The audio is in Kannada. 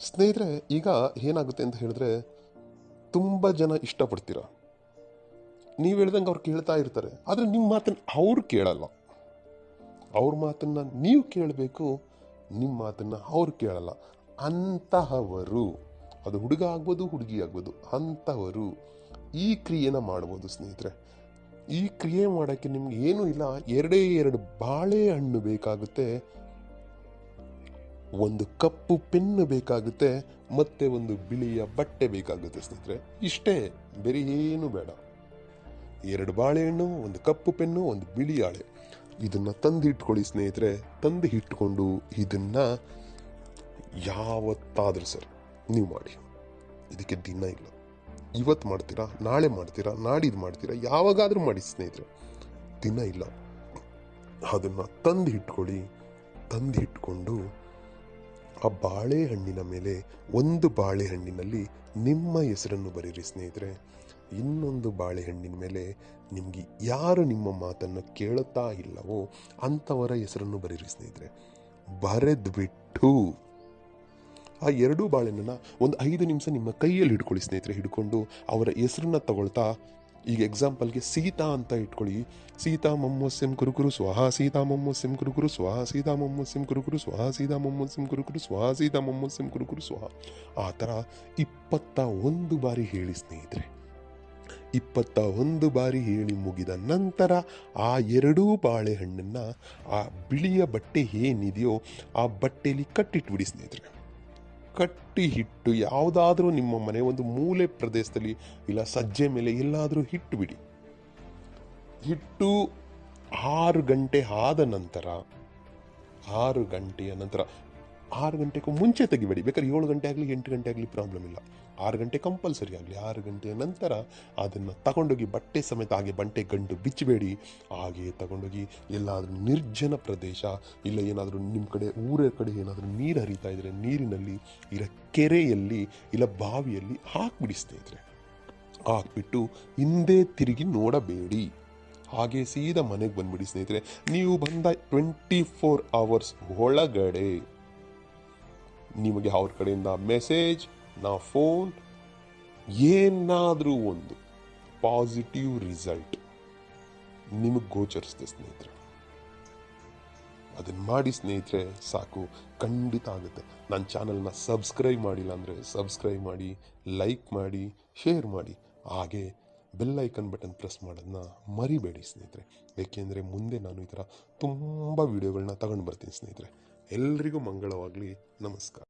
ಸ್ನೇಹಿತರೆ, ಈಗ ಏನಾಗುತ್ತೆ ಅಂತ ಹೇಳಿದ್ರೆ, ತುಂಬ ಜನ ಇಷ್ಟಪಡ್ತೀರ. ನೀವು ಹೇಳ್ದಂಗೆ ಅವ್ರು ಕೇಳ್ತಾ ಇರ್ತಾರೆ, ಆದರೆ ನಿಮ್ಮ ಮಾತನ್ನು ಅವ್ರು ಕೇಳಲ್ಲ. ಅವ್ರ ಮಾತನ್ನು ನೀವು ಕೇಳಬೇಕು, ನಿಮ್ಮ ಮಾತನ್ನು ಅವ್ರು ಕೇಳಲ್ಲ. ಅಂತಹವರು, ಅದು ಹುಡುಗ ಆಗ್ಬೋದು, ಹುಡುಗಿ ಆಗ್ಬೋದು, ಅಂತಹವರು ಈ ಕ್ರಿಯೆನ ಮಾಡ್ಬೋದು ಸ್ನೇಹಿತರೆ. ಈ ಕ್ರಿಯೆ ಮಾಡೋಕ್ಕೆ ನಿಮ್ಗೆ ಏನೂ ಇಲ್ಲ, ಎರಡು ಬಾಳೆಹಣ್ಣು ಬೇಕಾಗುತ್ತೆ, ಒಂದು ಕಪ್ಪು ಪೆನ್ನು ಬೇಕಾಗುತ್ತೆ, ಮತ್ತೆ ಒಂದು ಬಿಳಿಯ ಬಟ್ಟೆ ಬೇಕಾಗುತ್ತೆ ಸ್ನೇಹಿತರೆ. ಇಷ್ಟೇ, ಬೇರೆ ಏನು ಬೇಡ. 2 ಬಾಳೆಹಣ್ಣು, ಒಂದು ಕಪ್ಪು ಪೆನ್ನು, ಒಂದು ಬಿಳಿ ಹಾಳೆ. ಇದನ್ನ ತಂದು ಇಟ್ಕೊಳ್ಳಿ ಸ್ನೇಹಿತರೆ. ತಂದು ಇಟ್ಕೊಂಡು ಇದನ್ನ ಯಾವತ್ತಾದ್ರೂ ಸರಿ ನೀವು ಮಾಡಿ. ಇದಕ್ಕೆ ದಿನ ಇಲ್ಲ. ಇವತ್ತು ಮಾಡ್ತೀರಾ, ನಾಳೆ ಮಾಡ್ತೀರಾ, ನಾಡಿದ್ದು ಮಾಡ್ತೀರಾ, ಯಾವಾಗಾದ್ರೂ ಮಾಡಿ ಸ್ನೇಹಿತರೆ, ದಿನ ಇಲ್ಲ. ಅದನ್ನ ತಂದು ಇಟ್ಕೊಳ್ಳಿ. ತಂದು ಇಟ್ಕೊಂಡು ಆ ಬಾಳೆಹಣ್ಣಿನ ಮೇಲೆ, ಒಂದು ಬಾಳೆಹಣ್ಣಿನಲ್ಲಿ ನಿಮ್ಮ ಹೆಸರನ್ನು ಬರೀರಿ ಸ್ನೇಹಿತರೆ. ಇನ್ನೊಂದು ಬಾಳೆಹಣ್ಣಿನ ಮೇಲೆ ನಿಮಗೆ ಯಾರು ನಿಮ್ಮ ಮಾತನ್ನು ಕೇಳುತ್ತಾ ಇಲ್ಲವೋ ಅಂಥವರ ಹೆಸರನ್ನು ಬರೀರಿ ಸ್ನೇಹಿತರೆ. ಬರೆದ್ಬಿಟ್ಟು ಆ 2 ಬಾಳೆಹಣ್ಣನ್ನು ಒಂದು 5 ನಿಮಿಷ ನಿಮ್ಮ ಕೈಯಲ್ಲಿ ಹಿಡ್ಕೊಳ್ಳಿ ಸ್ನೇಹಿತರೆ. ಹಿಡ್ಕೊಂಡು ಅವರ ಹೆಸರನ್ನ ತಗೊಳ್ತಾ, ಈಗ ಎಕ್ಸಾಂಪಲ್ಗೆ ಸೀತಾ ಅಂತ ಇಟ್ಕೊಳ್ಳಿ. ಸೀತಾ ಮೊಮ್ಮಸ್ಯಂ ಕುರುಕುರು ಸ್ವಾಹ, ಸೀತಾ ಮೊಮ್ಮಸ್ಯಂ ಕುರುಕುರು ಸ್ವಾಹ, ಸೀತಾ ಮೊಮ್ಮಸ್ಯಂ ಕುರುಕುರು ಸ್ವಾಹ, ಸೀತಾ ಮೊಮ್ಮಸ್ಯಂ ಕುರುಕುರು ಸ್ವಾಹ, ಸೀತಾ ಮೊಮ್ಮಸ್ಯಂ ಕುರುಕುರು ಸ್ವಾಹ. ಆ ಥರ 21 ಬಾರಿ ಹೇಳಿ ಸ್ನೇಹಿತರೆ. 21 ಬಾರಿ ಹೇಳಿ ಮುಗಿದ ನಂತರ ಆ 2 ಬಾಳೆಹಣ್ಣನ್ನು ಆ ಬಿಳಿಯ ಬಟ್ಟೆ ಏನಿದೆಯೋ ಆ ಬಟ್ಟೆಯಲ್ಲಿ ಕಟ್ಟಿಟ್ಬಿಡಿ ಸ್ನೇಹಿತರೆ. ಕಟ್ಟಿ ಹಿಟ್ಟು ಯಾವುದಾದ್ರೂ ನಿಮ್ಮ ಮನೆ ಒಂದು ಮೂಲೆ ಪ್ರದೇಶದಲ್ಲಿ ಇಲ್ಲ ಸಜ್ಜೆ ಮೇಲೆ ಎಲ್ಲಾದರೂ ಹಿಟ್ಟು ಬಿಡಿ. ಹಿಟ್ಟು 6 ಗಂಟೆ ಆದ ನಂತರ, 6 ಗಂಟೆಯ ನಂತರ, 6 ಗಂಟೆಗೂ ಮುಂಚೆ ತೆಗಿಬೇಡಿ. ಬೇಕಾದ್ರೆ 7 ಗಂಟೆ ಆಗಲಿ 8 ಗಂಟೆ ಆಗಲಿ ಪ್ರಾಬ್ಲಮ್ ಇಲ್ಲ. 6 ಗಂಟೆ ಕಂಪಲ್ಸರಿ ಆಗಲಿ. 6 ಗಂಟೆಯ ನಂತರ ಅದನ್ನು ತಗೊಂಡೋಗಿ ಬಟ್ಟೆ ಸಮೇತ ಹಾಗೆ ಬಟ್ಟೆ ಗಂಟು ಬಿಚ್ಚಬೇಡಿ. ಹಾಗೆಯೇ ತಗೊಂಡೋಗಿ ಎಲ್ಲಾದರೂ ನಿರ್ಜನ ಪ್ರದೇಶ ಇಲ್ಲ ಏನಾದರೂ ನಿಮ್ಮ ಕಡೆ ಊರ ಕಡೆ ಏನಾದರೂ ನೀರು ಹರಿತಾ ಇದ್ರೆ ನೀರಿನಲ್ಲಿ ಇಲ್ಲ ಕೆರೆಯಲ್ಲಿ ಇಲ್ಲ ಬಾವಿಯಲ್ಲಿ ಹಾಕ್ಬಿಡಿ ಸ್ನೇಹಿತರೆ. ಹಾಕ್ಬಿಟ್ಟು ಹಿಂದೆ ತಿರುಗಿ ನೋಡಬೇಡಿ. ಹಾಗೆ ಸೀದಾ ಮನೆಗೆ ಬಂದ್ಬಿಡಿ ಸ್ನೇಹಿತರೆ. ನೀವು ಬಂದ 24 hours ಒಳಗಡೆ ನಿಮಗೆ ಅವ್ರ ಕಡೆಯಿಂದ ಮೆಸೇಜ್, ಫೋನ್, ಏನಾದರೂ ಒಂದು ಪಾಸಿಟಿವ್ ರಿಸಲ್ಟ್ ನಿಮಗೆ ಗೋಚರಿಸುತ್ತೆ ಸ್ನೇಹಿತರೆ. ಅದನ್ನು ಮಾಡಿ ಸ್ನೇಹಿತರೆ, ಸಾಕು, ಖಂಡಿತ ಆಗುತ್ತೆ. ನನ್ನ ಚಾನಲ್ನ ಸಬ್ಸ್ಕ್ರೈಬ್ ಮಾಡಿಲ್ಲ ಅಂದರೆ ಸಬ್ಸ್ಕ್ರೈಬ್ ಮಾಡಿ, ಲೈಕ್ ಮಾಡಿ, ಶೇರ್ ಮಾಡಿ. ಹಾಗೆ ಬೆಲ್ ಐಕನ್ ಬಟನ್ ಪ್ರೆಸ್ ಮಾಡೋದನ್ನ ಮರಿಬೇಡಿ ಸ್ನೇಹಿತರೆ. ಏಕೆಂದರೆ ಮುಂದೆ ನಾನು ಈ ಥರ ತುಂಬ ವಿಡಿಯೋಗಳನ್ನ ತಗೊಂಡು ಬರ್ತೀನಿ ಸ್ನೇಹಿತರೆ. ಎಲ್ರಿಗೂ ಮಂಗಳವಾಗಲಿ. ನಮಸ್ಕಾರ.